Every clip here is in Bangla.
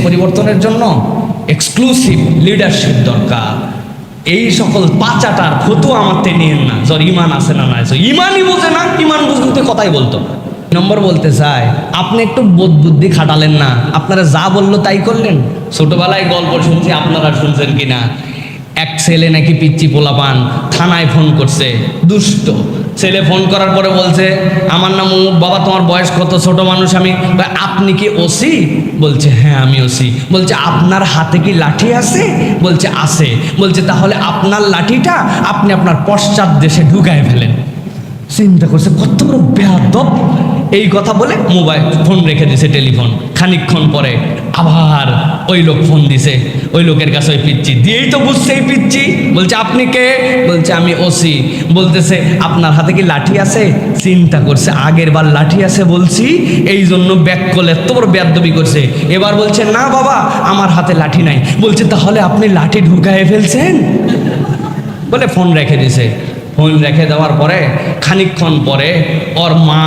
পরিবর্তনের জন্য এক্সক্লুসিভ লিডারশিপ দরকার। এই সকল পাচাটার ফতুয়া আমারতে নিয়েন না, যার ইমান আছে না নাই, ইমানই বোঝে না, ইমান বুঝতে কথাই বলতো না। নম্বর বলতে চাই, আপনি একটু বোধ বুদ্ধি খাটালেন না, আপনারা যা বললো তাই করলেন। ছোটবেলায় গল্প শুনছি, আপনারা শুনছেন কিনা, এক ছেলে নাকি পিচ্চি পোলাপান থানায় ফোন করছে, দুষ্ট ছেলে ফোন করার পরে বলছে আমার নাম অমুক, বাবা তোমার বয়স কত, ছোট মানুষ আমি। আপনি কি ওসি? বলছে হ্যাঁ আমি ওসি। বলছে আপনার হাতে কি লাঠি আছে? বলছে আছে। বলছে তাহলে আপনার লাঠিটা আপনি আপনার পশ্চাৎ দেশে ঢুকায় ফেলেন। চিন্তা করছে কত বড় বেয়াদব। এই কথা বলে মোবাইল ফোন রেখে দিছে, টেলিফোন। খানিকক্ষণ পরে আবার ওই লোক ফোন দিছে, ওই লোকের কাছে ওই পিচ্চি দিয়েই তো বুঝছে এই পিচ্চি। বলছে আপনি কে? বলছে আমি ওসি। বলতেছে আপনার হাতে কি লাঠি আছে? চিন্তা করছে আগের বার লাঠি আছে বলছি, এই জন্য ব্যাক করলে এত বড় বেয়াদবি করছে। এবার বলছে না বাবা আমার হাতে লাঠি নাই। বলছে তাহলে আপনি লাঠি ঢুকায় ফেলছেন বলে ফোন রেখে দিছে। ফোন রেখে দেওয়ার পরে খানিকক্ষণ পরে ওর মা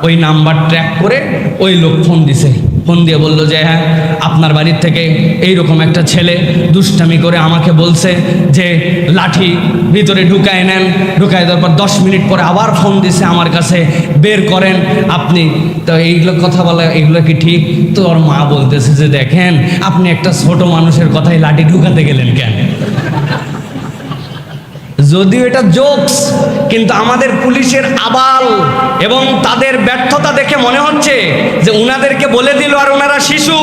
ওই নাম্বার ট্র্যাক করে ওই লোক ফোন দিছে। ফোন দিয়ে বলল যে হ্যাঁ আপনার বাড়ির থেকে এইরকম একটা ছেলে দুষ্টামি করে আমাকে বলছে যে লাঠি ভিতরে ঢুকায় নেন। ঢুকায় দেওয়ার পর 10 মিনিট পরে আবার ফোন দিছে আমার কাছে, বের করেন আপনি। তো এইগুলো কথা বলা, এগুলো কি ঠিক? তো ওর মা বলতেছে যে দেখেন আপনি একটা ছোট মানুষের কথায় লাঠি ঢুকাতে গেলেন কেন? যদিও এটা জোকস, কিন্তু আমাদের পুলিশের আবাল এবং তাদের ব্যর্থতা দেখে মনে হচ্ছে যে উনাদেরকে বলে দিল আর ওনারা শিশু।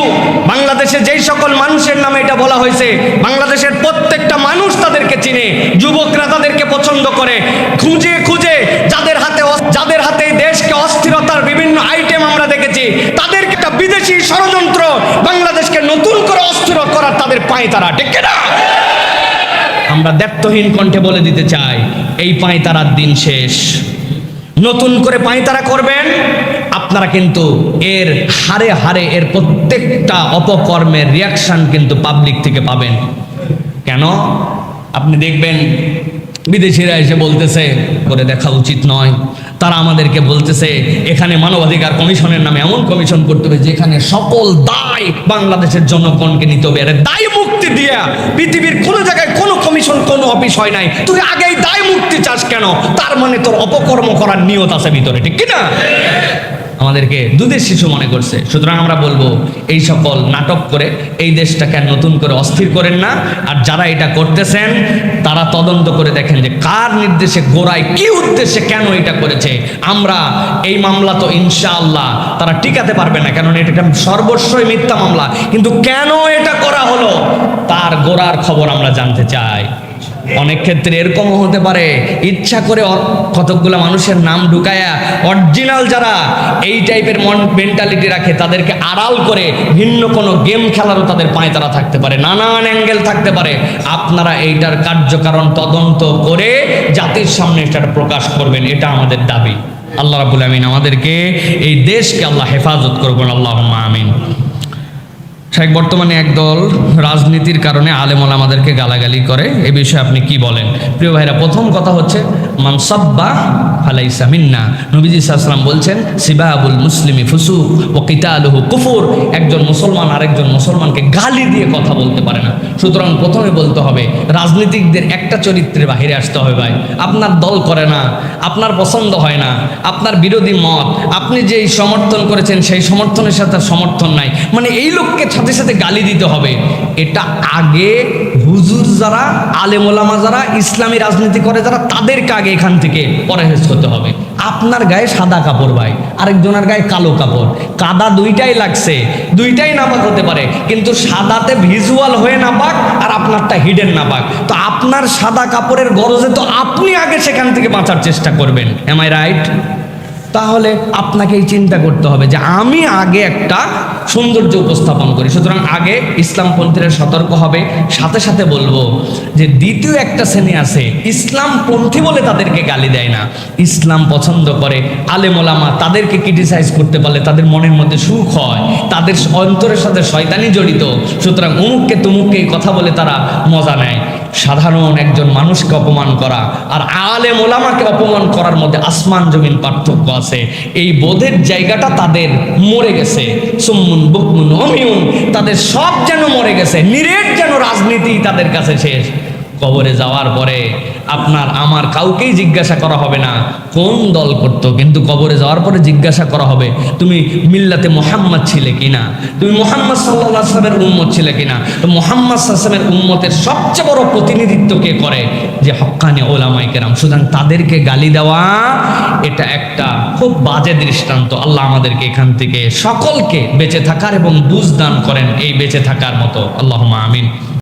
বাংলাদেশে যেই সকল মানুষের নামে এটা বলা হয়েছে, বাংলাদেশের প্রত্যেকটা মানুষ তাদেরকে চিনে, যুবকরা তাদেরকে পছন্দ করে। খুঁজে খুঁজে যাদের হাতে দেশকে অস্থিরতার বিভিন্ন আইটেম আমরা দেখেছি, তাদেরকে একটা বিদেশি ষড়যন্ত্র বাংলাদেশকে নতুন করে অস্থির করার তাদের পায়তারা, ঠিক না? আমরা দ্ব্যর্থহীন কণ্ঠে বলে দিতে চাই এই পায়তারার দিন শেষ। নতুন করে পায়তারা করবেন আপনারা, কিন্তু এর হারে হারে এর প্রত্যেকটা অপকর্মের রিয়াকশন কিন্তু পাবলিক থেকে পাবেন। কেন? আপনি দেখবেন বিদেশিরা এসে বলতেছে করে দেখা উচিত নয়। তারা আমাদেরকে বলতেছে এখানে মানবাধিকার কমিশনের নামে এমন কমিশন করতে হবে যেখানে সকল দায় বাংলাদেশের জনগণকে নিতে হবে। আরে দায় মুক্তি দিয়া পৃথিবীর কোনো জায়গায় কোনো কমিশন কোনো অফিস হয় নাই, তুই আগেই দায় মুক্তি চাস কেন? তার মানে তোর অপকর্ম করার নিয়ত আছে ভিতরে, ঠিক কিনা? আমাদেরকে দুধের শিশু মনে করছে। সুতরাং আমরা বলবো এই সকল নাটক করে এই দেশটাকে নতুন করে অস্থির করেন না। আর যারা এটা করতেছেন তারা তদন্ত করে দেখেন যে কার নির্দেশে, গোড়ায় কি উদ্দেশ্যে, কেন এটা করেছে। আমরা এই মামলা তো ইনশাআল্লাহ তারা টিকাতে পারবে না, কারণ এটা একটা সর্বস্বই মিথ্যা মামলা। কিন্তু কেন এটা করা হলো তার গোড়ার খবর আমরা জানতে চাই। অনেক ক্ষেত্রে এরকমও হতে পারে ইচ্ছা করে কতকগুলো মানুষের নাম ঢুকায়া অরিজিনাল যারা এই টাইপের মেন্টালিটি রাখে তাদেরকে আড়াল করে ভিন্ন কোনো গেম খেলারও তাদের পায়তারা থাকতে পারে, নানান অ্যাঙ্গেল থাকতে পারে। আপনারা এইটার কার্যকারণ তদন্ত করে জাতির সামনে এটা প্রকাশ করবেন, এটা আমাদের দাবি। আল্লাহ রাব্বুল আমিন আমাদেরকে এই দেশকে আল্লাহ হেফাজত করবেন, আল্লাহুম্মা আমিন। বর্তমানে একদল রাজনীতির কারণে আলেম ওলামাদেরকে গালাগালি করে, এ বিষয়ে আপনি কি বলেন? প্রিয় ভাইরা, প্রথম কথা হচ্ছে মান সাব্বা ফালাইসা মিন্না। নবীজি সাল্লাল্লাহু আলাইহি ওয়াসাল্লাম বলছেন সিবাবুল মুসলিমি ফুসুক ওয়া কিতালুহু কুফর। একজন মুসলমান আরেকজন মুসলমানকে গালি দিয়ে কথা বলতে পারে না। সুতরাং প্রথমে বলতে হবে রাজনীতিকদের একটা চরিত্রের বাহিরে আসতে হবে। ভাই, আপনার দল করে না, আপনার পছন্দ হয় না, আপনার বিরোধী মত, আপনি যেই সমর্থন করেছেন সেই সমর্থনের সাথে সমর্থন নাই, মানে এই লোককে সাথে সাথে গালি দিতে হবে। এটা আগে হুজুর যারা, আলেম ওলামা যারা, ইসলামী রাজনীতি করে যারা, তাদেরকে আগে এখান থেকে পরহেজ করতে হবে। আপনার গায়ে সাদা কাপড় ভাই, আরেকজনের গায়ে কালো কাপড়, কাদা দুইটাই লাগছে, দুইটাই নাপাক হতে পারে, কিন্তু সাদাতে ভিজুয়াল হয়ে নাপাক আর আপনারটা হিডেন নাপাক। তো আপনার সাদা কাপড়ের গরজে তো আপনি আগে সেখান থেকে বাঁচার চেষ্টা করবেন। Am I right? তাহলে আপনাকেই চিন্তা করতে হবে যে আমি আগে একটা সৌন্দর্য উপস্থাপন করি। সুতরাং আগে ইসলামপন্থীরা সতর্ক হবে। সাথে সাথে বলবো যে দ্বিতীয় একটা শ্রেণী আছে ইসলামপন্থী বলে তাদেরকে গালি দেয় না, ইসলাম পছন্দ করে, আলেম ওলামা, তাদেরকে ক্রিটিসাইজ করতে পারলে তাদের মনের মধ্যে সুখ হয়, তাদের অন্তরের সাথে শয়তানি জড়িত। সুতরাং অমুককে তুমুককে এই কথা বলে তারা মজা নেয়। সাধারণ একজন মানুষকে অপমান করা আর আলেম ওলামাকে অপমান করার মধ্যে আসমান জমিন পার্থক্য আছে। আছে, এই বোধের জায়গাটা তাদের মরে গেছে। সুম্মুন বুকমুন অমিউন, তাদের সব যেন মরে গেছে, নিরেট যেন রাজনীতি তাদের কাছে শেষ। কবরে যাওয়ার পরে আপনার আমার কাউকেই জিজ্ঞাসা করা হবে না কোন দল করতো, কিন্তু কবরে যাওয়ার পরে জিজ্ঞাসা করা হবে তুমি মিল্লাতে মুহাম্মদ ছিলে কিনা, তুমি মুহাম্মদ সাল্লাল্লাহু আলাইহি ওয়াসাল্লামের উম্মত ছিলে কিনা। তো মুহাম্মদ সাল্লাল্লাহু আলাইহি ওয়াসাল্লামের উম্মতের সবচেয়ে বড় প্রতিনিধিত্ব কে করে? যে হক্কানি উলামায়ে কেরাম। সুতরাং তাদেরকে গালি দেওয়া এটা একটা খুব বাজে দৃষ্টান্ত। আল্লাহ আমাদেরকে এখান থেকে সকলকে বেঁচে থাকার এবং বুঝ দান করেন এই বেঁচে থাকার মতো। আল্লাহুম্মা আমিন।